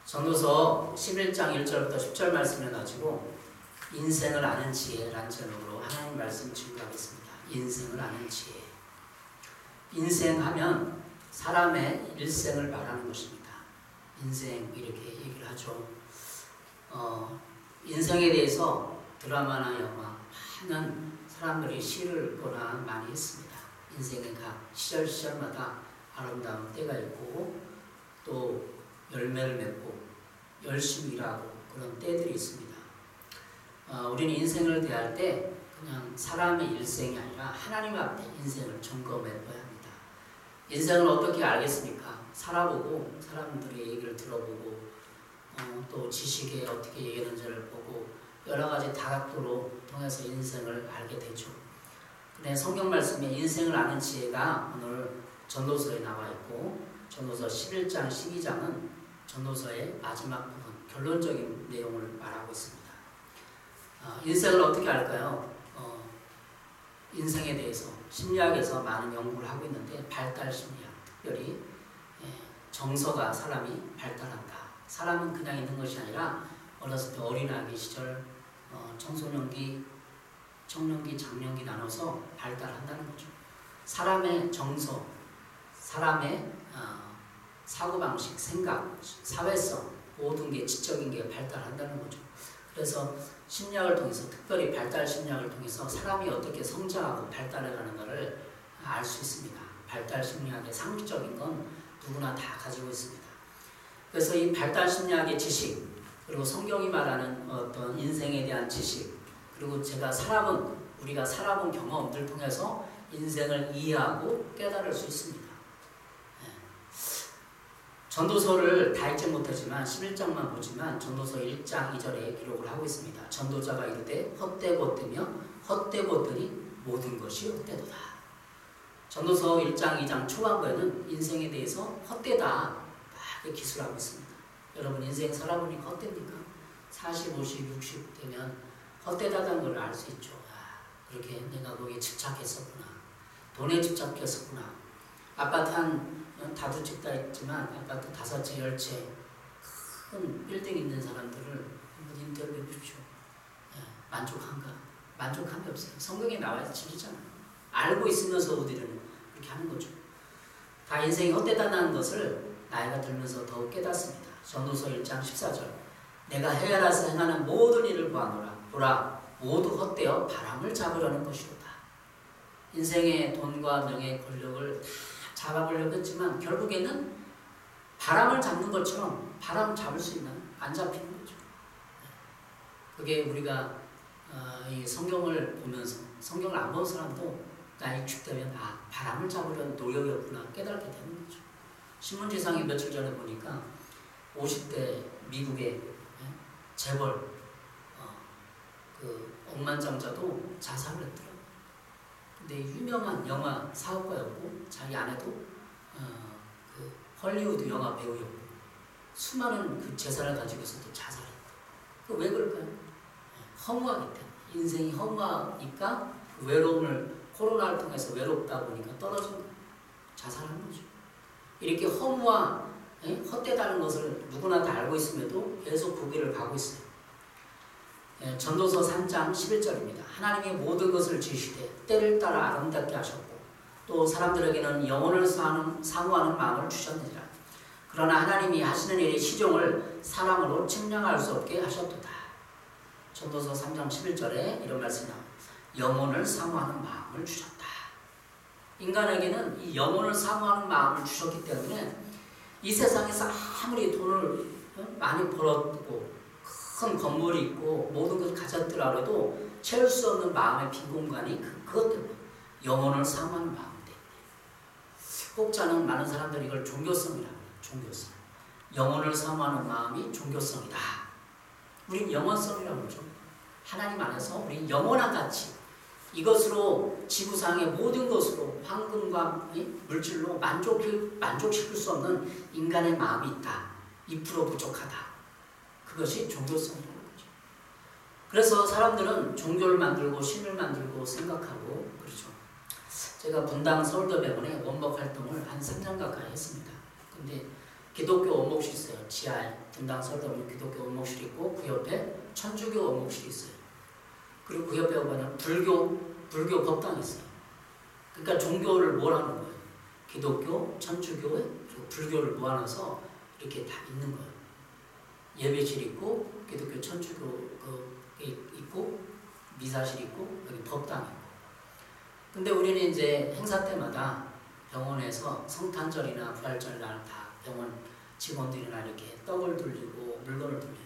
전도서 11장 1절부터 10절 말씀을 가지고 인생을 아는 지혜라는 제목으로 하나님 말씀 증거하겠습니다. 인생을 아는 지혜. 인생하면 사람의 일생을 말하는 것입니다. 인생 이렇게 얘기를 하죠. 인생에 대해서 드라마나 영화 많은 사람들이 시를 거나 많이 했습니다. 인생의 각 시절마다 아름다운 때가 있고 또 열매를 맺고 열심히 일하고 그런 때들이 있습니다. 우리는 인생을 대할 때 그냥 사람의 일생이 아니라 하나님 앞에 인생을 점검해 봐야 합니다. 인생을 어떻게 알겠습니까? 살아보고 사람들의 얘기를 들어보고 또 지식에 어떻게 얘기하는지를 보고 여러 가지 다각도로 통해서 인생을 알게 되죠. 근데 성경 말씀에 인생을 아는 지혜가 오늘 전도서에 나와 있고 전도서 11장, 12장은 전도서의 마지막 부분, 결론적인 내용을 말하고 있습니다. 인생을 어떻게 알까요? 인생에 대해서 심리학에서 많은 연구를 하고 있는데 발달 심리학, 특별히 정서가 사람이 발달한다. 사람은 그냥 있는 것이 아니라 어렸을 때 어린아기 시절, 청소년기, 청년기, 장년기 나눠서 발달한다는 거죠. 사람의 정서, 사람의 사고방식, 생각, 사회성 모든 게 지적인 게 발달한다는 거죠. 그래서 심리학을 통해서 특별히 발달 심리학을 통해서 사람이 어떻게 성장하고 발달해가는 것을 알 수 있습니다. 발달 심리학의 상식적인 건 누구나 다 가지고 있습니다. 그래서 이 발달 심리학의 지식 그리고 성경이 말하는 어떤 인생에 대한 지식 그리고 우리가 살아본 경험들 통해서 인생을 이해하고 깨달을 수 있습니다. 전도서를 다 읽지 못하지만 11장만 보지만 전도서 1장 2절에 기록을 하고 있습니다. 전도자가 이르되 헛되고 뜨며 헛되고 뜨니 모든 것이 헛되도다. 전도서 1장 2장 초반부에는 인생에 대해서 헛되다 막 기술하고 있습니다. 여러분 인생 살아보니까 헛됩니까? 40, 50, 60 되면 헛되다는 걸 알 수 있죠. 그렇게 내가 거기에 집착했었구나. 돈에 집착했었구나. 아파트 한 다두 채 다 있지만 아파트 5채, 10채 큰 빌딩 있는 사람들을 한번 인터뷰해 보십시오. 만족한가? 만족함이 없어요. 성경에 나와 있는 진리잖아요. 알고 있으면서 우리는 그렇게 하는 거죠. 다 인생이 헛되다는 것을 나이가 들면서 더욱 깨닫습니다. 전도서 1장 14절 내가 헤아라서 행하는 모든 일을 보아노라. 보라 모두 헛되어 바람을 잡으려는 것이로다. 인생의 돈과 명예, 권력을 다 잡아보려고 했지만 결국에는 바람을 잡는 것처럼 바람 잡을 수 있는 안 잡히는 거죠. 그게 우리가 이 성경을 보면서 성경을 안 본 사람도 나이 60대면 바람을 잡으려는 노력이었구나 깨닫게 되는 거죠. 신문지상에 며칠 전에 보니까 50대 미국의 재벌 그 억만장자도 자살을 했더라고요. 근데 유명한 영화 사업가였고 자기 아내도 그 헐리우드 영화 배우였고 수많은 그 재산을 가지고서도 자살했다. 왜 그럴까요? 허무하기 때문에 인생이 허무하니까 외로움을 코로나를 통해서 외롭다 보니까 떨어진 자살한 거죠. 이렇게 허무와 헛되다는 것을 누구나 다 알고 있음에도 계속 그 길을 가고 있어요. 전도서 3장 11절입니다. 하나님이 모든 것을 지으시되 때를 따라 아름답게 하셨고 또 사람들에게는 영혼을 사모하는 마음을 주셨느니라. 그러나 하나님이 하시는 일의 시종을 사람으로 측량할 수 없게 하셨도다. 전도서 3장 11절에 이런 말씀이 나옵니다. 영혼을 사모하는 마음을 주셨다. 인간에게는 이 영혼을 사모하는 마음을 주셨기 때문에 이 세상에서 아무리 돈을 많이 벌었고 큰 건물이 있고 모든 것을 가졌더라 해도 채울 수 없는 마음의 빈 공간이 그것 때문에 영혼을 사모하는 마음 때문에 혹자는 많은 사람들이 이걸 종교성이라고 해요. 종교성. 영혼을 사모하는 마음이 종교성이다. 우린 영원성이라고 그러죠. 하나님 안에서 우린 영원한 가치 이것으로 지구상의 모든 것으로 황금과 물질로 만족시킬 수 없는 인간의 마음이 있다. 2% 부족하다. 그것이 종교성이라는 거죠. 그래서 사람들은 종교를 만들고 신을 만들고 생각하고 그렇죠. 제가 분당 서울대병원에 원복 활동을 한 3년 가까이 했습니다. 근데 기독교 원목실 있어요. 지하에 분당 서울대 보면 기독교 원목실이 있고 그 옆에 천주교 원목실이 있어요. 그리고 그 옆에 보면 불교 법당이 있어요. 그러니까 종교를 모아놓은 거예요. 기독교, 천주교, 그리고 불교를 모아놔서 이렇게 다 있는 거예요. 예배실 있고 기독교, 천주교 있고 미사실 있고 여기 법당 있고. 근데 우리는 이제 행사 때마다 병원에서 성탄절이나 부활절날 다 병원 직원들이나 이렇게 떡을 돌리고 물건을 돌려요.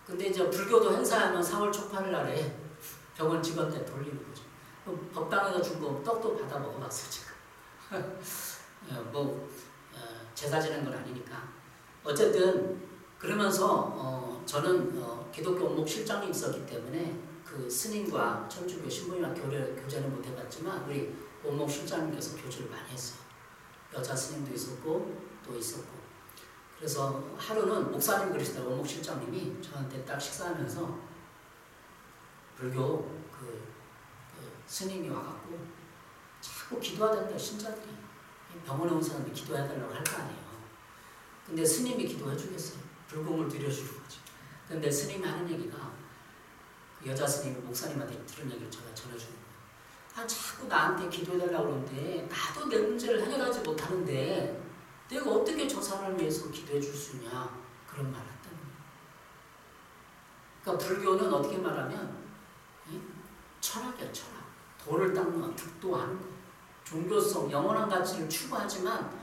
근데 이제 불교도 행사하면 4월 초팔 날에 병원 직원들 돌리는 거죠. 법당에서 준 거 떡도 받아 먹어봤어요, 제가. 제사 지낸 건 아니니까. 어쨌든 그러면서 저는 기독교 원목 실장이 있었기 때문에 그 스님과 천주교 신부님과 교제는 못 해봤지만 우리 원목 실장님께서 교주를 많이 했어요. 여자 스님도 있었고 또 있었고. 그래서 하루는 목사님 그러시다 원목 실장님이 저한테 딱 식사하면서 불교 스님이 와갖고 자꾸 기도하던데 신자들이 병원에 온 사람이 기도해달라고 할 거 아니에요. 근데 스님이 기도해 주겠어요. 불공을 들여주는 거죠. 근데 스님이 하는 얘기가 그 여자 스님이 목사님한테 들은 얘기를 제가 전해주는 거예요. 자꾸 나한테 기도해달라고 그러는데 나도 내 문제를 해결하지 못하는데 내가 어떻게 저 사람을 위해서 기도해 줄 수 있냐 그런 말을 했다는 거예요. 그러니까 불교는 어떻게 말하면 철학이야, 철학. 돌을 닦는 득도하는 거. 종교성, 영원한 가치를 추구하지만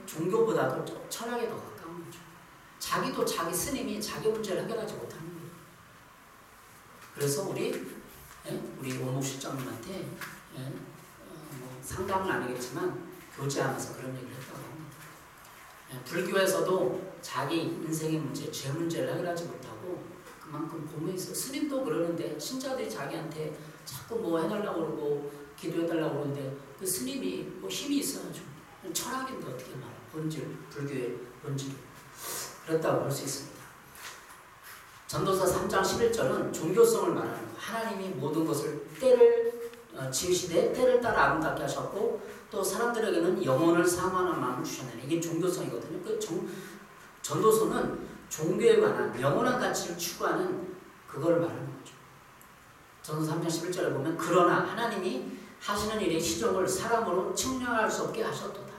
종교보다도 철학에 더 가까운 거죠. 자기도 자기 스님이 자기 문제를 해결하지 못하는 거예요. 그래서 우리 원목 실장님한테 상담은 아니겠지만 교제하면서 그런 얘기를 했다고 합니다. 불교에서도 자기 인생의 문제, 죄 문제를 해결하지 못하고 그만큼 고민이 있어. 스님도 그러는데 신자들이 자기한테 자꾸 뭐 해달라고 그러고 기도해달라고 그러는데 그 스님이 뭐 힘이 있어야죠. 철학인데 어떻게 말해. 본질, 불교의 본질. 그렇다고 볼 수 있습니다. 전도서 3장 11절은 종교성을 말하는 거. 하나님이 모든 것을 때를 지으시되 때를 따라 아름답게 하셨고 또 사람들에게는 영혼을 사모하는 마음을 주셨느니 이게 종교성이거든요. 그 전도서는 종교에 관한 영원한 가치를 추구하는 그걸 말하는 거죠. 전도서 3장 11절에 보면 그러나 하나님이 하시는 일의 시종을 사람으로 측량할 수 없게 하셨도다.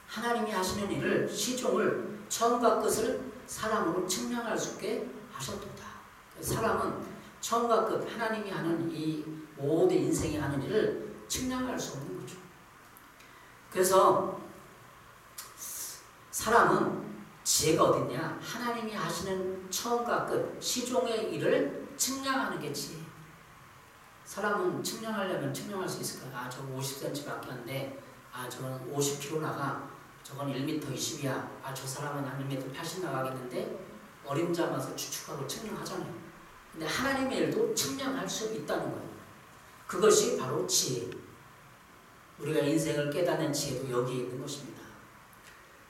하나님이 하시는 일을 시종을 처음과 끝을 사람으로 측량할 수 없게 하셨도다. 사람은 처음과 끝 하나님이 하는 이 모든 인생이 하는 일을 측량할 수 없는 거죠. 그래서 사람은 지혜가 어딨냐? 하나님이 하시는 처음과 끝 시종의 일을 측량하는 게 지혜. 사람은 측량하려면 측량할 수 있을까? 저거 50cm밖에 안 돼. 저건 50kg 나가. 저건 1m 20이야. 저 사람은 한 1m 80 나가겠는데 어림잡아서 추측하고 측량하잖아요. 근데 하나님의 일도 측량할 수 있다는 거예요. 그것이 바로 지혜. 우리가 인생을 깨닫는 지혜도 여기에 있는 것입니다.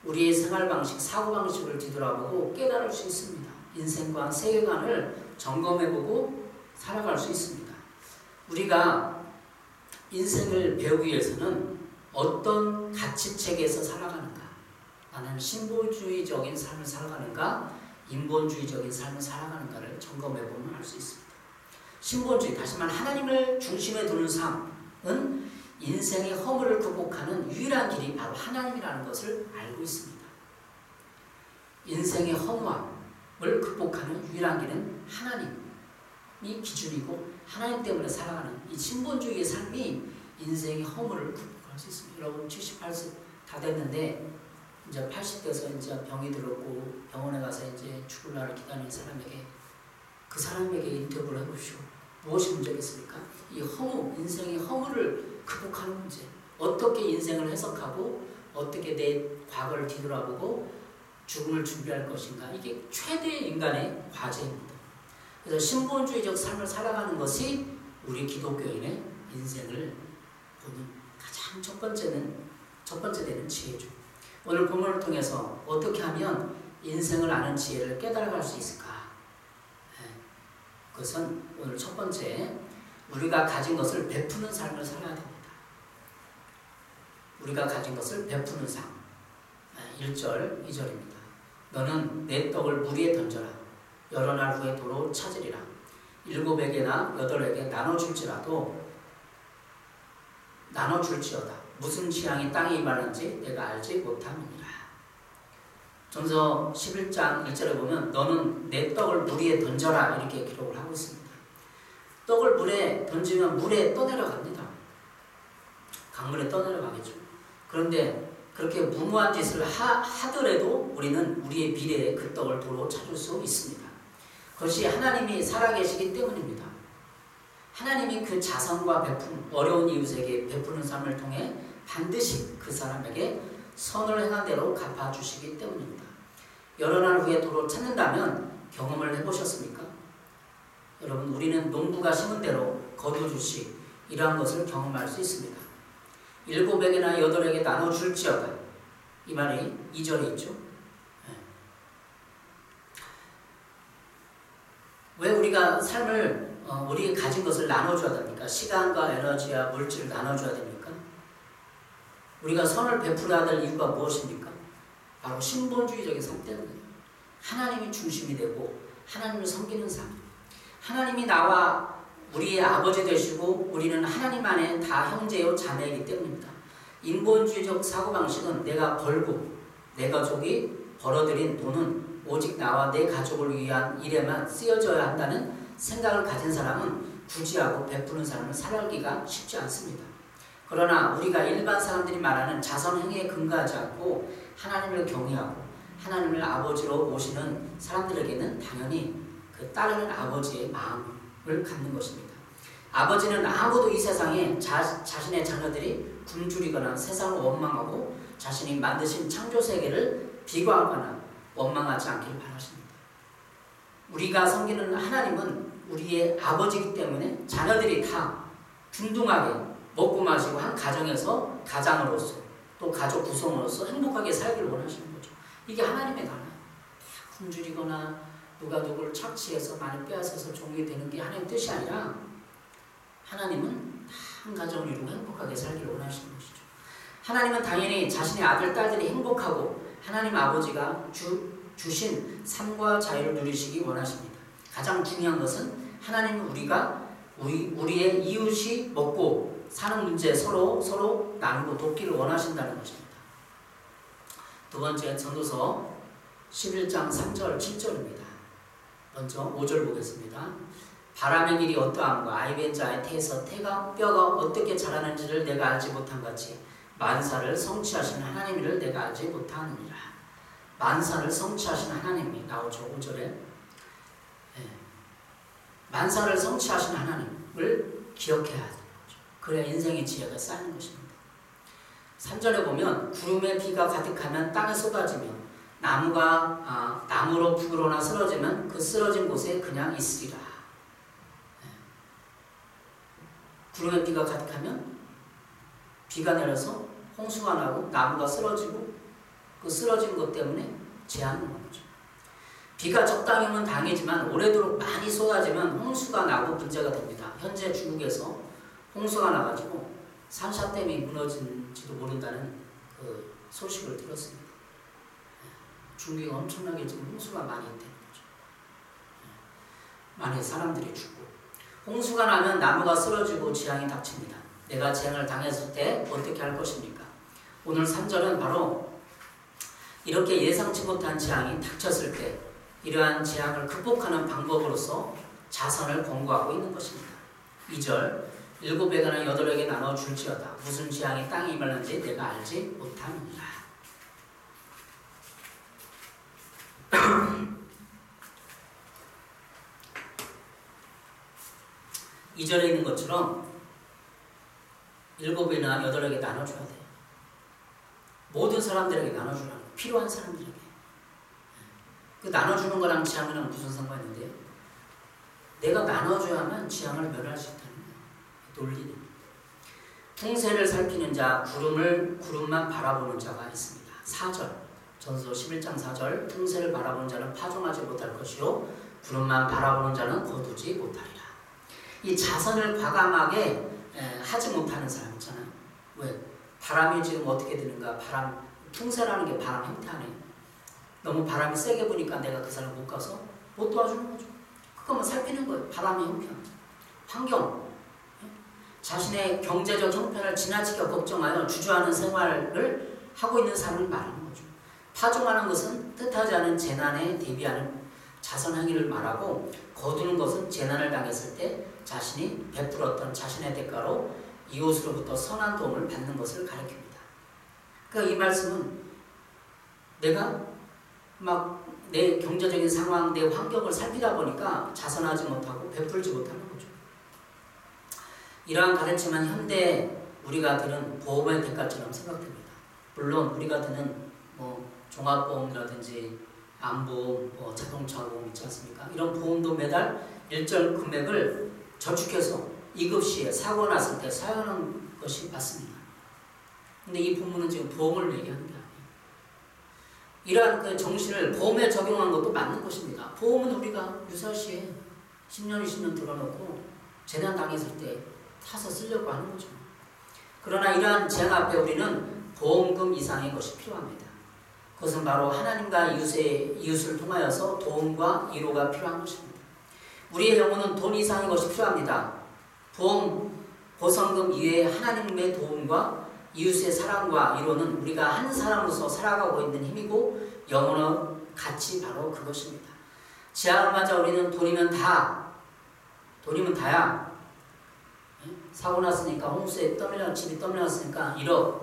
우리의 생활 방식, 사고 방식을 뒤돌아보고 깨달을 수 있습니다. 인생관, 세계관을 점검해보고 살아갈 수 있습니다. 우리가 인생을 배우기 위해서는 어떤 가치체계에서 살아가는가? 나는 신본주의적인 삶을 살아가는가? 인본주의적인 삶을 살아가는가를 점검해보면 알 수 있습니다. 신본주의, 다시 말해 하나님을 중심에 두는 삶은 인생의 허물을 극복하는 유일한 길이 바로 하나님이라는 것을 알고 있습니다. 인생의 허무함을 극복하는 유일한 길은 하나님이 기준이고 하나님 때문에 살아가는 이 신본주의의 삶이 인생의 허물을 극복할 수 있습니다. 여러분 78세 다 됐는데 이제 80대에서 이제 병이 들었고 병원에 가서 이제 죽을 날을 기다리는 사람에게 그 사람에게 인터뷰를 해보시오. 무엇이 문제겠습니까? 이 허무, 인생의 허물을 극복하는 문제. 어떻게 인생을 해석하고 어떻게 내 과거를 뒤돌아보고 죽음을 준비할 것인가. 이게 최대의 인간의 과제입니다. 그래서 신본주의적 삶을 살아가는 것이 우리 기독교인의 인생을 보는 가장 첫 번째 되는 지혜죠. 오늘 본문을 통해서 어떻게 하면 인생을 아는 지혜를 깨달아갈 수 있을까? 그것은 오늘 첫 번째, 우리가 가진 것을 베푸는 삶을 살아야 됩니다. 우리가 가진 것을 베푸는 삶. 1절, 2절입니다. 너는 내 떡을 물 위에 던져라. 여러 날 후에 도로 찾으리라. 7에게나 8에게 나눠줄지어다. 무슨 취향이 땅에 임하는지 내가 알지 못함이니라. 전서 11장 1절에 보면 너는 내 떡을 물 위에 던져라 이렇게 기록을 하고 있습니다. 떡을 물에 던지면 물에 떠내려갑니다. 강물에 떠내려가겠죠. 그런데 그렇게 무모한 짓을 하더라도 우리는 우리의 미래에 그 떡을 도로 찾을 수 있습니다. 그것이 하나님이 살아계시기 때문입니다. 하나님이 그 자선과 베품, 어려운 이웃에게 베푸는 삶을 통해 반드시 그 사람에게 선을 행한 대로 갚아주시기 때문입니다. 여러 날 후에 도로 찾는다면 경험을 해보셨습니까? 여러분, 우리는 농부가 심은 대로 거두주시 이러한 것을 경험할 수 있습니다. 7에게나 8에게 나눠줄지어다. 이 말이 2절에 있죠. 왜 우리가 삶을 우리 가진 것을 나눠줘야 됩니까? 시간과 에너지와 물질을 나눠줘야 됩니까? 우리가 선을 베풀어야 될 이유가 무엇입니까? 바로 신본주의적인 삶 때문이에요. 하나님이 중심이 되고 하나님을 섬기는 삶. 하나님이 나와 우리의 아버지 되시고 우리는 하나님 안에 다 형제요 자매이기 때문입니다. 인본주의적 사고방식은 내가 벌고 내 가족이 벌어들인 돈은 오직 나와 내 가족을 위한 일에만 쓰여져야 한다는 생각을 가진 사람은 구제하고 베푸는 삶을 살아가기가 쉽지 않습니다. 그러나 우리가 일반 사람들이 말하는 자선 행위에 근거하지 않고 하나님을 경외하고 하나님을 아버지로 모시는 사람들에게는 당연히 그 따르는 아버지의 마음을 갖는 것입니다. 아버지는 아무도 이 세상에 자신의 자녀들이 굶주리거나 세상을 원망하고 자신이 만드신 창조세계를 비관하거나 원망하지 않기를 바라십니다. 우리가 섬기는 하나님은 우리의 아버지이기 때문에 자녀들이 다 균등하게 먹고 마시고 한 가정에서 가장으로서 또 가족 구성으로서 행복하게 살기를 원하시는 거죠. 이게 하나님의 나라예요. 다 굶주리거나 누가 누구를 착취해서 많이 빼앗아서 종이 되는 게 하나님의 뜻이 아니라 하나님은 다 한 가정을 이루고 행복하게 살기를 원하시는 것이죠. 하나님은 당연히 자신의 아들, 딸들이 행복하고 하나님 아버지가 주신 삶과 자유를 누리시기 원하십니다. 가장 중요한 것은 하나님은 우리의 이웃이 먹고 사는 문제 서로 나누고 돕기를 원하신다는 것입니다. 두 번째 전도서 11장 3절 7절입니다. 먼저 5절 보겠습니다. 바람의 길이 어떠함과 아이벤자의 태에서 뼈가 어떻게 자라는지를 내가 알지 못한 같이 만사를 성취하신 하나님을 내가 알지 못하느니라. 만사를 성취하신 하나님이 나오죠. 5절에 만사를 성취하신 하나님을 기억해야 하죠. 그래야 인생의 지혜가 쌓이는 것입니다. 3절에 보면 구름에 비가 가득하면 땅에 쏟아지며 나무로 부끄러나 쓰러지면 그 쓰러진 곳에 그냥 있으리라. 구름에 비가 가득하면 비가 내려서 홍수가 나고 나무가 쓰러지고 그 쓰러진 것 때문에 재앙이 오는 거죠. 비가 적당히 오면 당이지만 오래도록 많이 쏟아지면 홍수가 나고 문제가 됩니다. 현재 중국에서 홍수가 나가지고 산샤댐이 무너진지도 모른다는 그 소식을 들었습니다. 중국이 엄청나게 지금 홍수가 많이 되는 거죠. 많이 사람들이 죽고 홍수가 나면 나무가 쓰러지고 재앙이 닥칩니다. 내가 재앙을 당했을 때 어떻게 할 것입니까? 오늘 3절은 바로 이렇게 예상치 못한 재앙이 닥쳤을 때 이러한 재앙을 극복하는 방법으로서 자선을 권고하고 있는 것입니다. 2절 7에게나 8에게 나눠줄지어다. 무슨 재앙이 땅에 임하는지 내가 알지 못함이니라. 2절에 있는 것처럼 7이나 8에게 나눠줘야 돼요. 모든 사람들에게 나눠주라는 거예요. 필요한 사람들에게. 그 나눠주는 거랑 지향이랑 무슨 상관이 있는데요? 내가 나눠줘야만 지향을 면할 수 있다는 거예요. 논리는. 풍세를 살피는 자, 구름만 바라보는 자가 있습니다. 4절, 전서 11장 4절, 풍세를 바라보는 자는 파종하지 못할 것이요 구름만 바라보는 자는 거두지 못하리라. 이 자선을 과감하게 하지 못하는 사람 있잖아요. 왜? 바람이 지금 어떻게 드는가, 풍세라는 게 바람 형태 아니에요. 너무 바람이 세게 부니까 내가 그 사람 못 가서 못 도와주는 거죠. 그거만 살피는 거예요. 바람의 형편, 환경. 자신의 경제적 형편을 지나치게 걱정하여 주저하는 생활을 하고 있는 사람을 말하는 거죠. 파종하는 것은 뜻하지 않은 재난에 대비하는 자선 행위를 말하고, 거두는 것은 재난을 당했을 때 자신이 베풀었던 자신의 대가로 이웃으로부터 선한 도움을 받는 것을 가리킵니다. 그러니까 이 말씀은 내가 막 내 경제적인 상황, 내 환경을 살피다 보니까 자선하지 못하고 베풀지 못하는 거죠. 이러한 가르침은 현대 우리가 드는 보험의 대가처럼 생각됩니다. 물론 우리가 드는 종합보험이라든지 암보험, 자동차 보험 있지 않습니까? 이런 보험도 매달 일정 금액을 저축해서 이급시에 사고 났을 때 사용하는 것이 맞습니다. 근데 이 본문은 지금 보험을 얘기하는 게 아니에요. 이러한 그 정신을 보험에 적용한 것도 맞는 것입니다. 보험은 우리가 유사시에 10년, 20년 들어놓고 재난 당했을 때 타서 쓰려고 하는 거죠. 그러나 이러한 재앙 앞에 우리는 보험금 이상의 것이 필요합니다. 그것은 바로 하나님과 이웃을 통하여서 도움과 위로가 필요한 것입니다. 우리의 영혼은 돈 이상의 것이 필요합니다. 보상금 이외에 하나님의 도움과 이웃의 사랑과 위로는 우리가 한 사람으로서 살아가고 있는 힘이고 영혼의 가치 바로 그것입니다. 재앙을 맞아 우리는 돈이면 다야. 사고 났으니까 홍수에 집이 떠밀렸으니까 1억,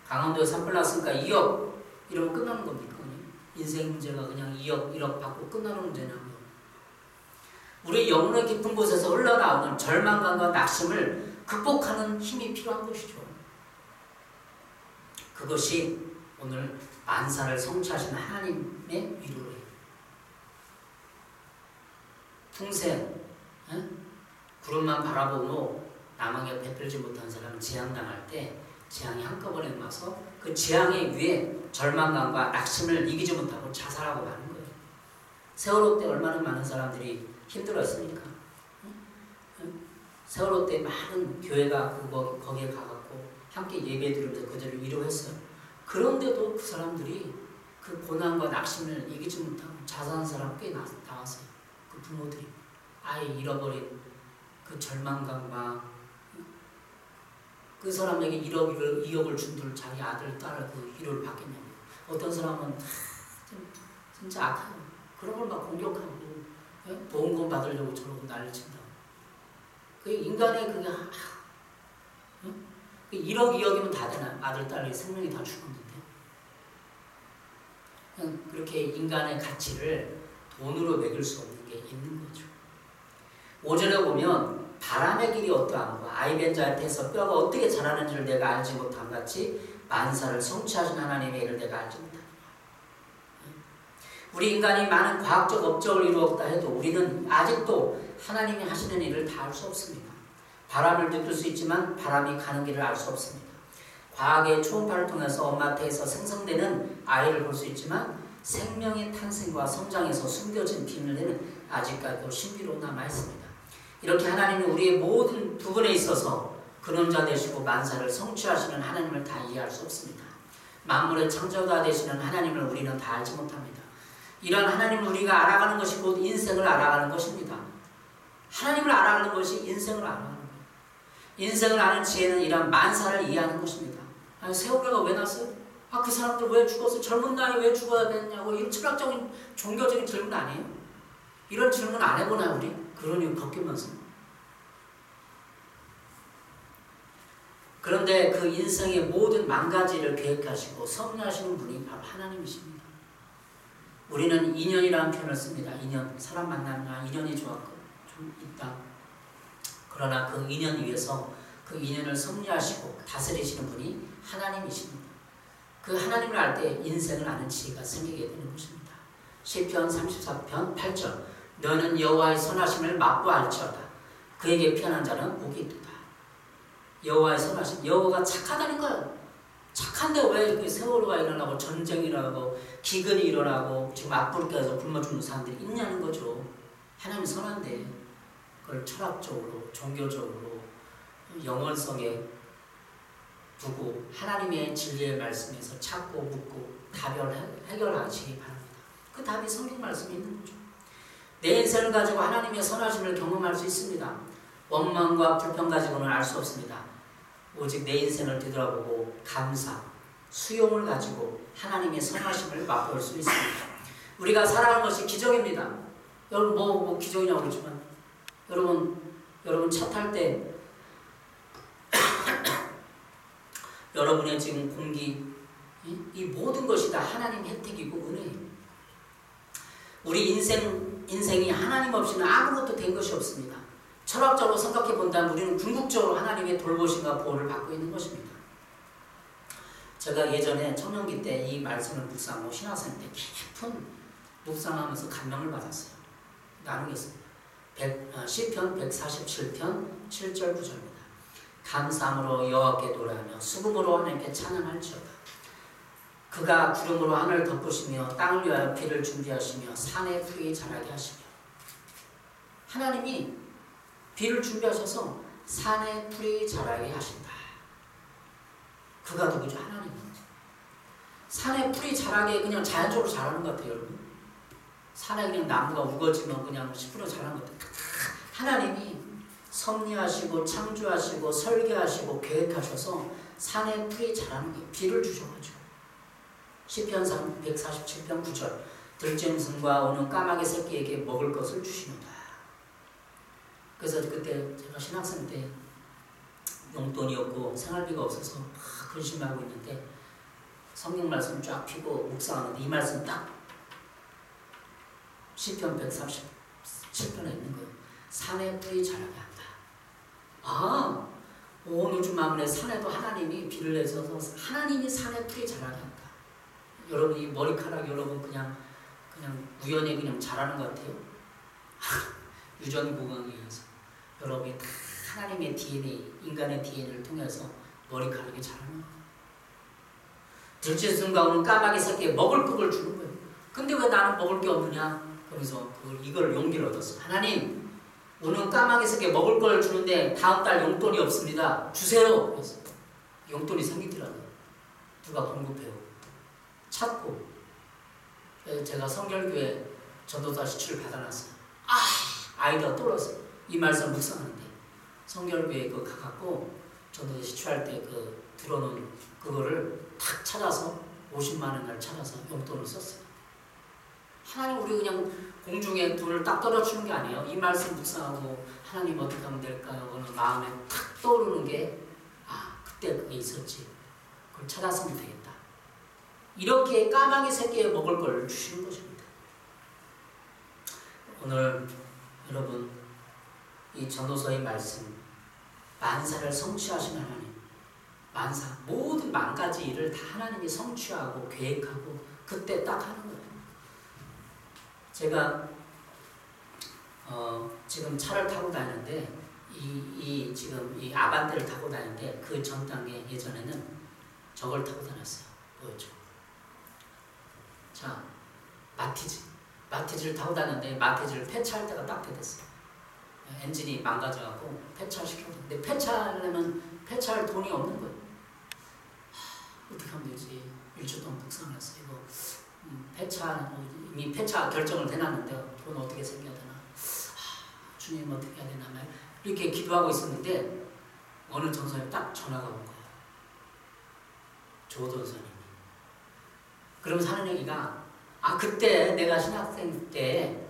강원도에 산불 났으니까 2억 이러면 끝나는 겁니까? 인생 문제가 그냥 2억, 1억 받고 끝나는 문제냐고요. 우리 영혼의 깊은 곳에서 흘러나오는 절망감과 낙심을 극복하는 힘이 필요한 것이죠. 그것이 오늘 만사를 성취하신 하나님의 위로예요. 풍세, 구름만 바라보고 남에게 베풀지 못한 사람은 재앙당할 때 재앙이 한꺼번에 와서 그 재앙의 위에 절망감과 낙심을 이기지 못하고 자살하고 마는 거예요. 세월호 때 얼마나 많은 사람들이 힘들었습니까? 세월호 때 많은 교회가 거기에 가갖고 함께 예배 드리면서 그들을 위로했어요. 그런데도 그 사람들이 그 고난과 낙심을 이기지 못하고 자살한 사람 꽤 나왔어요. 그 부모들이 아예 잃어버린 그 절망감과 그 사람에게 2억을 준들 자기 아들, 딸 그 위로를 받겠냐고. 어떤 사람은 진짜 악해요. 그런 걸 막 공격하고 보험금 받으려고 저러고 난리친다고. 그 인간의 그게 1억, 2억이면 다 되나? 아들, 딸이 생명이 다 죽었는데. 그렇게 인간의 가치를 돈으로 매길 수 없는 게 있는 거죠. 5절에 보면 바람의 길이 어떠한가 아이벤 자한테서 뼈가 어떻게 자라는지를 내가 알지 못함 같이 만사를 성취하신 하나님의 일을 내가 알지 못하노라. 우리 인간이 많은 과학적 업적을 이루었다 해도 우리는 아직도 하나님이 하시는 일을 다 알 수 없습니다. 바람을 느낄 수 있지만 바람이 가는 길을 알 수 없습니다. 과학의 초음파를 통해서 엄마 태에서 생성되는 아이를 볼 수 있지만 생명의 탄생과 성장에서 숨겨진 비밀에는 아직까지도 신비로 남아있습니다. 이렇게 하나님은 우리의 모든 부분에 있어서 근원자 되시고 만사를 성취하시는 하나님을 다 이해할 수 없습니다. 만물의 창조자 되시는 하나님을 우리는 다 알지 못합니다. 이런 하나님을 우리가 알아가는 것이 곧 인생을 알아가는 것입니다. 하나님을 알아가는 것이 인생을 알아가는 거예요. 인생을 아는 지혜는 이런 만사를 이해하는 것입니다. 아니, 세월호가 왜 났어요? 그 사람들 왜 죽었어? 젊은 나이에 왜 죽어야 됐냐고. 이런 철학적인 종교적인 질문 아니에요? 이런 질문 안 해보나요 우리? 그러니 겪으면서. 그런데 그 인생의 모든 망가지를 계획하시고 섭리하시는 분이 바로 하나님이십니다. 우리는 인연이라는 표현을 씁니다. 인연, 사람 만나면 인연이 좋았고 좀 있다. 그러나 그 인연 위에서 그 인연을 섭리하시고 다스리시는 분이 하나님이십니다. 그 하나님을 알 때 인생을 아는 지혜가 생기게 되는 것입니다. 시편 34편 8절 너는 여호와의 선하심을 맛보알지어다. 그에게 피하는 자는 복이 있도다. 여호와의 선하심, 여호와가 착하다는 거예요. 착한데 왜 세월호가 일어나고 전쟁이 일어나고 기근이 일어나고 지금 아프리카에서 굶어 죽는 사람들이 있냐는 거죠. 하나님이 선한데 그걸 철학적으로 종교적으로 영원성에 두고 하나님의 진리의 말씀에서 찾고 묻고 답을 해결하시기 바랍니다. 그 답이 성경 말씀에 있는 거죠. 내 인생을 가지고 하나님의 선하심을 경험할 수 있습니다. 원망과 불평 가지고는 알 수 없습니다. 오직 내 인생을 뒤돌아보고 감사, 수용을 가지고 하나님의 선하심을 맛볼 수 있습니다. 우리가 살아가는 것이 기적입니다. 여러분 뭐 기적이냐고 그러지만 여러분 차 탈 때 여러분의 지금 공기 이 모든 것이 다 하나님 혜택이고 은혜예요. 우리 인생이 하나님 없이는 아무것도 된 것이 없습니다. 철학적으로 생각해 본다면 우리는 궁극적으로 하나님의 돌보심과 보호를 받고 있는 것입니다. 제가 예전에 청년기 때 이 말씀을 묵상하고 신학생 때 깊은 묵상하면서 감명을 받았어요. 나누겠습니다. 시편 147편 7절 9절입니다. 감사함으로 여호와께 노래하며 수금으로 하나님께 찬양할지어다. 그가 구름으로 하늘을 덮으시며 땅을 위하여 비를 준비하시며 산에 풀이 자라게 하시며 하나님이 비를 준비하셔서 산에 풀이 자라게 하신다. 그가 누구죠? 하나님입니다. 산에 풀이 자라게 그냥 자연적으로 자라는 것 같아요, 여러분. 산에 그냥 나무가 우거지면 그냥 10% 자라는 것 같아요. 하나님이 섭리하시고 창조하시고 설계하시고 계획하셔서 산에 풀이 자라는 거예요. 비를 주셔가지고. 시편 147편 9절 들짐승과 오는 까마귀 새끼에게 먹을 것을 주시는다. 그래서 그때 제가 신학생 때 용돈이 없고 생활비가 없어서 근심하고 있는데 성경 말씀 쫙 펴고 묵상하는데 이 말씀 딱 시편 137편에 있는 거예요. 산에 풀이 자라게 한다. 요즘 마음에 산에도 하나님이 비를 내셔서 하나님이 산에 풀이 자라게 한다. 여러분 이 머리카락 여러분 그냥 우연히 그냥 자라는 것 같아요. 유전공학에 의해서 여러분이 다 하나님의 DNA, 인간의 DNA를 통해서 머리카락이 자라는 거예요. 들짐승과 오는 까마귀 새끼에 먹을 것을 주는 거예요. 근데 왜 나는 먹을 게 없느냐? 그래서 이걸 용기를 얻었어. 하나님, 오늘 까마귀 새끼에 먹을 걸 주는데 다음 달 용돈이 없습니다. 주세요. 그래서 용돈이 생기더라고요. 누가 공급해요. 찾고 제가 성결교회 전도사 시추를 받아놨어요. 아이디어 떠올랐어요. 이 말씀 묵상하는데 성결교회 그거 가갖고 전도사 시추할 때 그 들어놓은 그거를 탁 찾아서 50만 원을 찾아서 용돈을 썼어요. 하나님 우리 그냥 공중에 돈을 딱 떨어주는 게 아니에요. 이 말씀 묵상하고 하나님 어떻게 하면 될까요? 그런 마음에 탁 떠오르는 게 그때 그게 있었지. 그걸 찾았으면 되겠다. 이렇게 까마귀 새끼에 먹을 걸 주시는 것입니다. 오늘 여러분 이 전도서의 말씀 만사를 성취하시는 하나님 모든 만 가지 일을 다 하나님이 성취하고 계획하고 그때 딱 하는 거예요. 제가 지금 차를 타고 다니는데 지금 이 아반떼를 타고 다니는데 그 전 단계 예전에는 저걸 타고 다녔어요. 뭐였죠? 자, 마티즈를 타고 다녔는데 마티즈를 폐차할 때가 딱 됐어요. 엔진이 망가져갖고 폐차시켰는데 근데 폐차하려면 폐차할 돈이 없는 거예요. 어떻게 하면 되지? 일주일 동안 묵상을 했어요. 이거 이미 폐차 결정을 해놨는데 돈 어떻게 생겨야 되나? 주님 어떻게 해야 되나? 이렇게 기도하고 있었는데 어느 전사님이 딱 전화가 온 거예요. 조 전사님이. 그러면서 하는 얘기가 그때 내가 신학생 때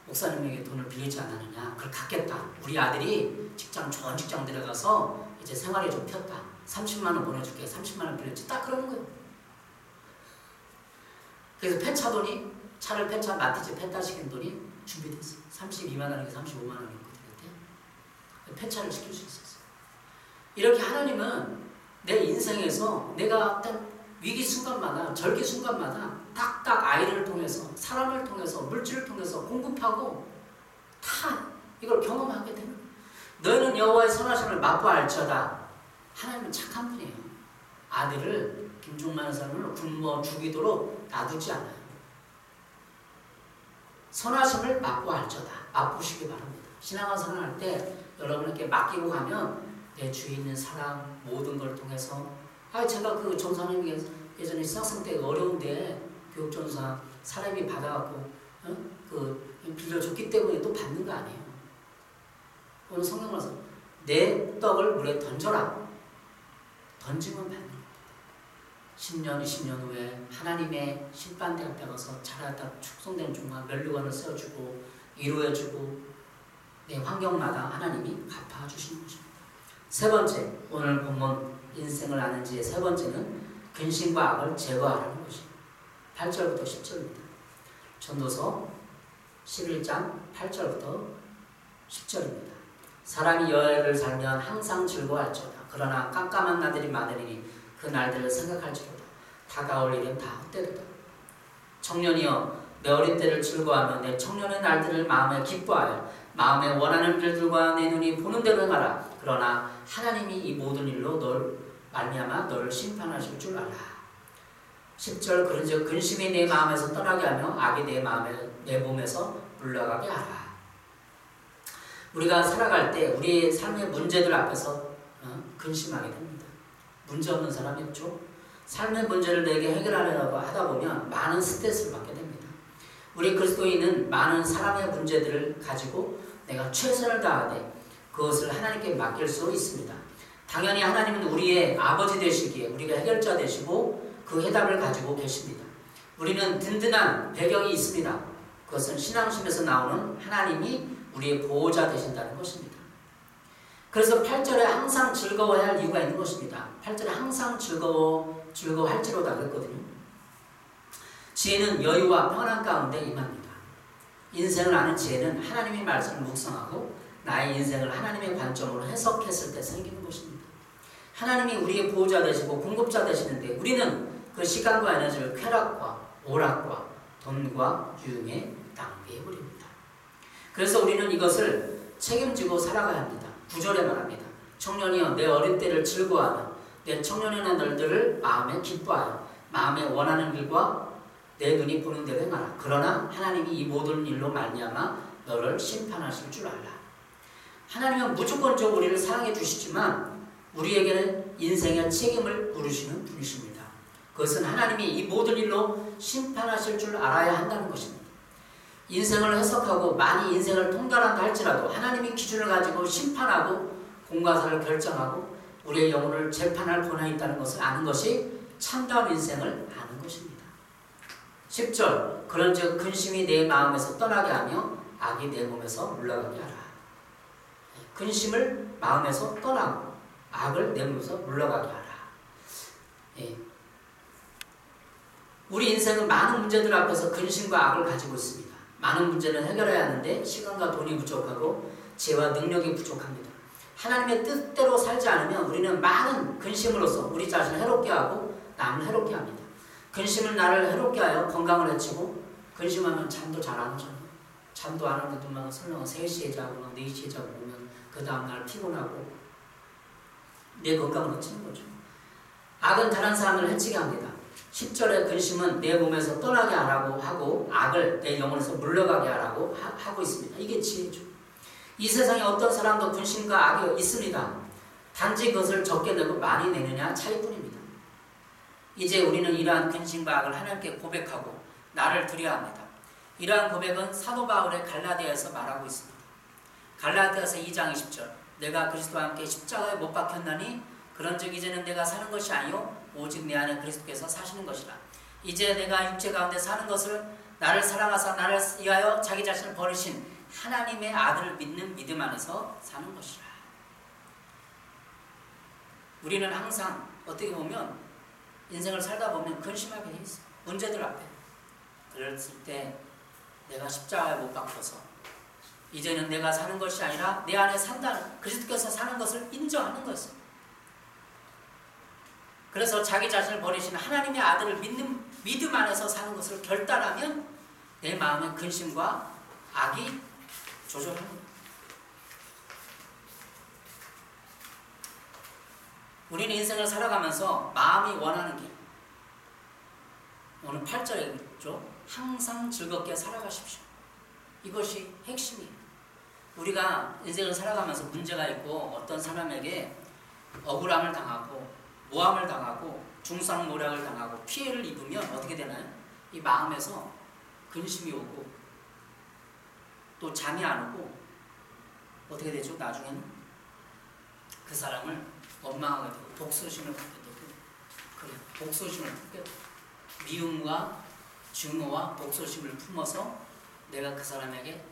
목사님에게 돈을 빌리지 않았느냐. 그걸 갚겠다. 우리 아들이 좋은 직장 들어가서 이제 생활이 좀 폈다. 30만 원 보내줄게. 30만 원 빌렸지. 딱 그러는 거예요. 그래서 폐차 돈이 차를 마티즈 폐차시킨 돈이 준비됐어요. 32만 원이고 35만 원이었거든요. 폐차를 시킬 수 있었어요. 이렇게 하나님은 내 인생에서 내가 어떤 위기 순간마다 절기 순간마다 딱딱 아이를 통해서 사람을 통해서 물질을 통해서 공급하고 다 이걸 경험하게 되는 거예요. 너희는 여호와의 선하심을 맛보알지어다. 하나님은 착한 분이에요. 아들을 김종만 사람을 굶어 죽이도록 놔두지 않아요. 선하심을 맛보알지어다. 맛보시기 바랍니다. 신앙생활 할 때 여러분에게 맡기고 가면 내 주위에 있는 사람 모든 걸 통해서 제가 그 전사님에게 예전에 신학생 때 어려운데 교육전사 사람이 받아갖고 빌려줬기 때문에 또 받는 거 아니에요. 오늘 성경 말씀 내 떡을 물에 던져라. 던지면 받는 겁니다. 10년, 20년 후에 하나님의 심판대 앞에 가서 자라다 축성된 종과 면류관을 세워주고 위로해주고 내 환경마다 하나님이 갚아주시는 것입니다. 세 번째, 오늘 본문 인생을 아는 지의 세 번째는 근심과 악을 제거하라는 것입니다. 8절부터 10절입니다. 전도서 11장 8절부터 10절입니다. 사람이 여해를 살면 항상 즐거워할지어다. 그러나 깜깜한 날들이 많으리니 그 날들을 생각할지로다. 다가올 일은 다 헛되도다. 청년이여 내 어린 때를 즐거워하며 내 청년의 날들을 마음에 기뻐하여 마음에 원하는 일들과 내 눈이 보는 대로 행하라. 그러나 하나님이 이 모든 일로 말미암아 너를 심판하실 줄 알라. 10절 그런즉 근심이 내 마음에서 떠나게 하며 악이 내 몸에서 물러가게 하라. 우리가 살아갈 때 우리의 삶의 문제들 앞에서 근심하게 됩니다. 문제 없는 사람이 없죠. 삶의 문제를 내게 해결하려고 하다 보면 많은 스트레스를 받게 됩니다. 우리 그리스도인은 많은 사람의 문제들을 가지고 내가 최선을 다하되 그것을 하나님께 맡길 수 있습니다. 당연히 하나님은 우리의 아버지 되시기에 우리가 해결자 되시고 그 해답을 가지고 계십니다. 우리는 든든한 배경이 있습니다. 그것은 신앙심에서 나오는 하나님이 우리의 보호자 되신다는 것입니다. 그래서 8절에 항상 즐거워야 할 이유가 있는 것입니다. 8절에 항상 즐거워할지로다 그랬거든요. 지혜는 여유와 평안 가운데 임합니다. 인생을 아는 지혜는 하나님의 말씀을 묵상하고 나의 인생을 하나님의 관점으로 해석했을 때 생기는 것입니다. 하나님이 우리의 보호자 되시고 공급자 되시는데 우리는 그 시간과 에너지를 쾌락과 오락과 돈과 유흥에 낭비해버립니다. 그래서 우리는 이것을 책임지고 살아가야 합니다. 9절에 말합니다. 청년이여 내 어린 때를 즐거워하며 내 청년의 날들을 마음에 기뻐하여 마음에 원하는 일과 내 눈이 보는 대로 행하라. 그러나 하나님이 이 모든 일로 말미암아 너를 심판하실 줄 알라. 하나님은 무조건적으로 우리를 사랑해 주시지만 우리에게는 인생의 책임을 물으시는 분이십니다. 그것은 하나님이 이 모든 일로 심판하실 줄 알아야 한다는 것입니다. 인생을 해석하고 많이 인생을 통달한다 할지라도 하나님이 기준을 가지고 심판하고 공과사를 결정하고 우리의 영혼을 재판할 권한이 있다는 것을 아는 것이 참다운 인생을 아는 것입니다. 10절 그런즉 근심이 내 마음에서 떠나게 하며 악이 내 몸에서 물러가게 하라. 근심을 마음에서 떠나고 악을 내 몸에서 물러가게 하라. 우리 인생은 많은 문제들 앞에서 근심과 악을 가지고 있습니다. 많은 문제는 해결해야 하는데 시간과 돈이 부족하고 지혜와 능력이 부족합니다. 하나님의 뜻대로 살지 않으면 우리는 많은 근심으로써 우리 자신을 해롭게 하고 남을 해롭게 합니다. 근심은 나를 해롭게 하여 건강을 해치고 근심하면 잠도 잘 안 오잖아요. 잠도 안 오는 동안 설령 3시에 자고 4시에 자고 오면 그 다음날 피곤하고 내 건강을 해치는 거죠. 악은 다른 사람을 해치게 합니다. 10절에 근심은 내 몸에서 떠나게 하라고 하고 악을 내 영혼에서 물러가게 하라고 하고 있습니다. 이게 지혜죠. 이 세상에 어떤 사람도 근심과 악이 있습니다. 단지 그것을 적게 내고 많이 내느냐 차이뿐입니다. 이제 우리는 이러한 근심과 악을 하나님께 고백하고 나를 드려야 합니다. 이러한 고백은 사도 바울의 갈라디아에서 말하고 있습니다. 갈라디아서 2장 20절 내가 그리스도와 함께 십자가에 못 박혔나니 그런즉 이제는 내가 사는 것이 아니요 오직 내 안에 그리스도께서 사시는 것이라. 이제 내가 육체 가운데 사는 것을 나를 사랑하사 나를 위하여 자기 자신을 버리신 하나님의 아들을 믿는 믿음 안에서 사는 것이라. 우리는 항상 어떻게 보면 인생을 살다 보면 근심하게 돼 있어요. 문제들 앞에. 그랬을 때 내가 십자가에 못 박혀서 이제는 내가 사는 것이 아니라 내 안에 산다는 그리스도께서 사는 것을 인정하는 것입니다. 그래서 자기 자신을 버리신 하나님의 아들을 믿는 믿음 안에서 사는 것을 결단하면 내 마음의 근심과 악이 조절합니다. 우리는 인생을 살아가면서 마음이 원하는 길 오늘 8절에 있죠. 항상 즐겁게 살아가십시오. 이것이 핵심이에요. 우리가 인생을 살아가면서 문제가 있고 어떤 사람에게 억울함을 당하고 모함을 당하고 중상모략을 당하고 피해를 입으면 어떻게 되나요? 이 마음에서 근심이 오고 또 잠이 안 오고 어떻게 되죠? 나중에는 그 사람을 원망하게 되고 복수심을 갖게 되고 그래 복수심을 품게 되고 미움과 증오와 복수심을 품어서 내가 그 사람에게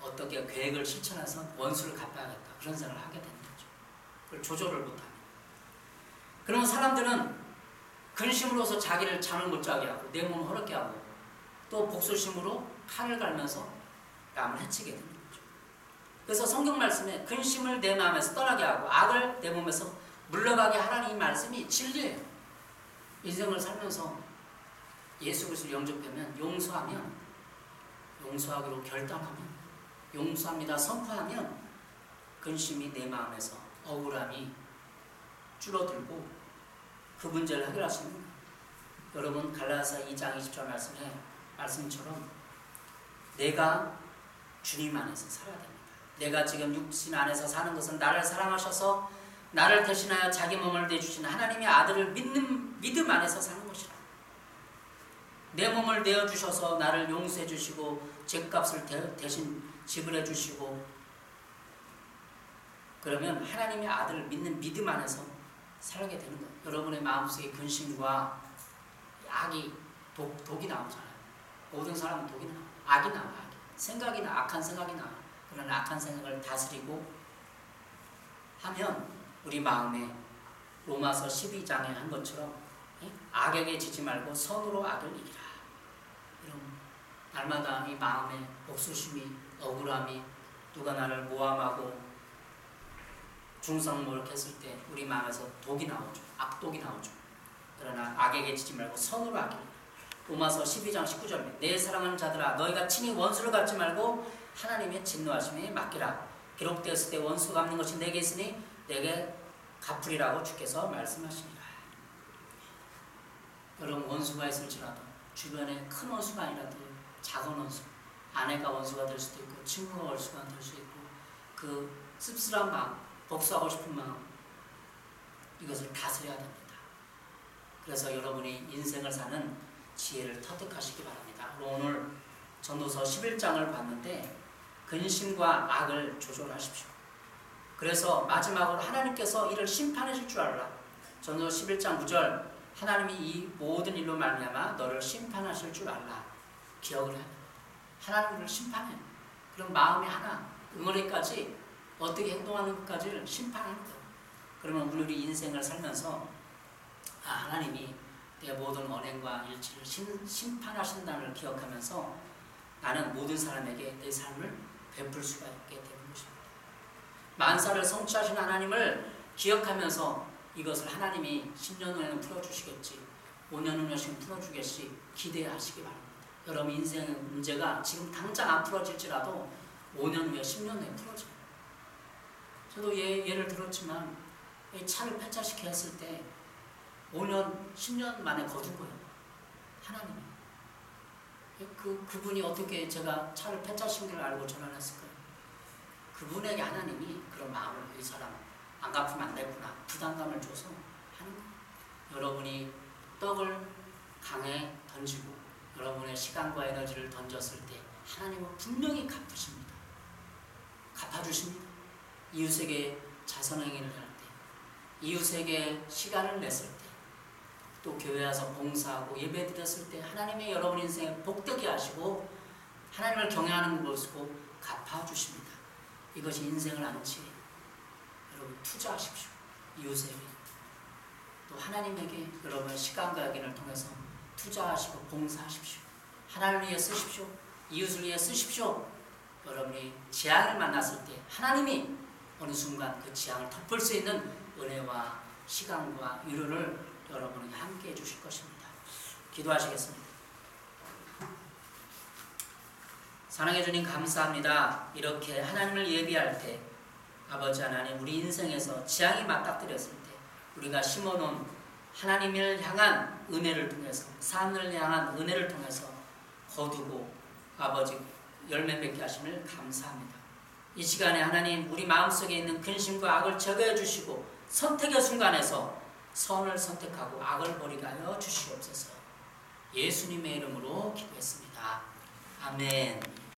어떻게 계획을 실천해서 원수를 갚아야겠다 그런 생각을 하게 되는 거죠. 그걸 조절을 못합니다. 그러면 사람들은 근심으로서 자기를 잠을 못 자게 하고 내 몸을 허럽게 하고 또 복수심으로 칼을 갈면서 남을 해치게 되는 거죠. 그래서 성경 말씀에 근심을 내 마음에서 떠나게 하고 악을 내 몸에서 물러가게 하라는 이 말씀이 진리예요. 인생을 살면서 예수 그리스도를 영접하면 용서하기로 결단하면 용서합니다 선포하면 근심이 내 마음에서 억울함이 줄어들고 그 문제를 해결할 수 있는 거예요. 여러분 갈라디아서 2장 20절 말씀처럼 내가 주님 안에서 살아야 됩니다. 내가 지금 육신 안에서 사는 것은 나를 사랑하셔서 나를 대신하여 자기 몸을 내주신 하나님의 아들을 믿는 믿음 안에서 사는 것이라. 내 몸을 내어주셔서 나를 용서해 주시고 죄값을 대신 지불해 주시고 그러면 하나님의 아들을 믿는 믿음 안에서 살게 되는 거예요. 여러분의 마음속에 근심과 악이 독이 나오잖아요. 모든 사람은 독이 나와요. 악이 나와요. 생각이나 악한 생각이 나와요. 그런 악한 생각을 다스리고 하면 우리 마음에 로마서 12장에 한 것처럼 악에게 지지 말고 선으로 악을 이기라. 이런 날마다 이 마음에 복수심이 억울함이 누가 나를 모함하고 중상모략했을 때 우리 마음에서 독이 나오죠. 악독이 나오죠. 그러나 악에게 지지 말고 선으로 악을 로마서 12장 19절 내 사랑하는 자들아 너희가 친히 원수를 갚지 말고 하나님의 진노하심에 맡기라. 기록되었을 때 원수 갚는 것이 내게 있으니 내게 갚으리라고 주께서 말씀하시니라. 여러분 원수가 있을지라도 주변에 큰 원수가 아니라도 작은 원수 아내가 원수가 될 수도 있고 친구가 원수가 될 수도 있고 그 씁쓸한 마음 복수하고 싶은 마음 이것을 다스려야 됩니다. 그래서 여러분이 인생을 사는 지혜를 터득하시기 바랍니다. 오늘 전도서 11장을 봤는데 근심과 악을 조절하십시오. 그래서 마지막으로 하나님께서 이를 심판하실 줄 알라. 전도서 11장 9절 하나님이 이 모든 일로 말미암아 너를 심판하실 줄 알라. 기억을 해야 됩니다. 하나님을 심판해요. 그럼 마음의 하나 응어리까지 어떻게 행동하는 것까지를 심판하는 거예요. 그러면 우리 인생을 살면서 하나님이 내 모든 언행과 일치를 심판하신다는 걸 기억하면서 나는 모든 사람에게 내 삶을 베풀 수가 있게 되는 것입니다. 만사를 성취하신 하나님을 기억하면서 이것을 하나님이 10년 후에는 풀어주시겠지 5년 후에는 풀어주겠지 기대하시기 바랍니다. 여러분 인생의 문제가 지금 당장 안 풀어질지라도 5년 후에 10년 후에 풀어져요. 저도 예를 들었지만 차를 폐차시켜 했을 때 5년, 10년 만에 거둔 거예요. 하나님이. 그분이 어떻게 제가 차를 폐차시킨 걸 알고 전환했을까요? 그분에게 하나님이 그런 마음을 이 사람 안 갚으면 안 되구나 부담감을 줘서 하는 거예요. 여러분이 떡을 강에 던지고 여러분의 시간과 에너지를 던졌을 때 하나님은 분명히 갚으십니다. 갚아주십니다. 이웃에게 자선행위를 할 때, 이웃에게 시간을 냈을 때, 또 교회 와서 봉사하고 예배 드렸을 때 하나님의 여러분 인생에 복되게 하시고 하나님을 경외하는 것으로 갚아주십니다. 이것이 인생을 아는 지혜. 여러분 투자하십시오. 이웃에게 또 하나님에게 여러분의 시간과 여기를 통해서 투자하시고 봉사하십시오. 하나님을 위해 쓰십시오. 이웃을 위해 쓰십시오. 여러분이 재앙을 만났을 때 하나님이 어느 순간 그 재앙을 덮을 수 있는 은혜와 시간과 위로를 여러분에게 함께 해주실 것입니다. 기도하시겠습니다. 사랑해 주님 감사합니다. 이렇게 하나님을 예비할 때 아버지 하나님 우리 인생에서 재앙이 맞닥뜨렸을 때 우리가 심어놓은 하나님을 향한 은혜를 통해서 산을 향한 은혜를 통해서 거두고 아버지 열매 맺게 하심을 감사합니다. 이 시간에 하나님 우리 마음속에 있는 근심과 악을 제거해 주시고 선택의 순간에서 선을 선택하고 악을 버리게 하여 주시옵소서. 예수님의 이름으로 기도했습니다. 아멘.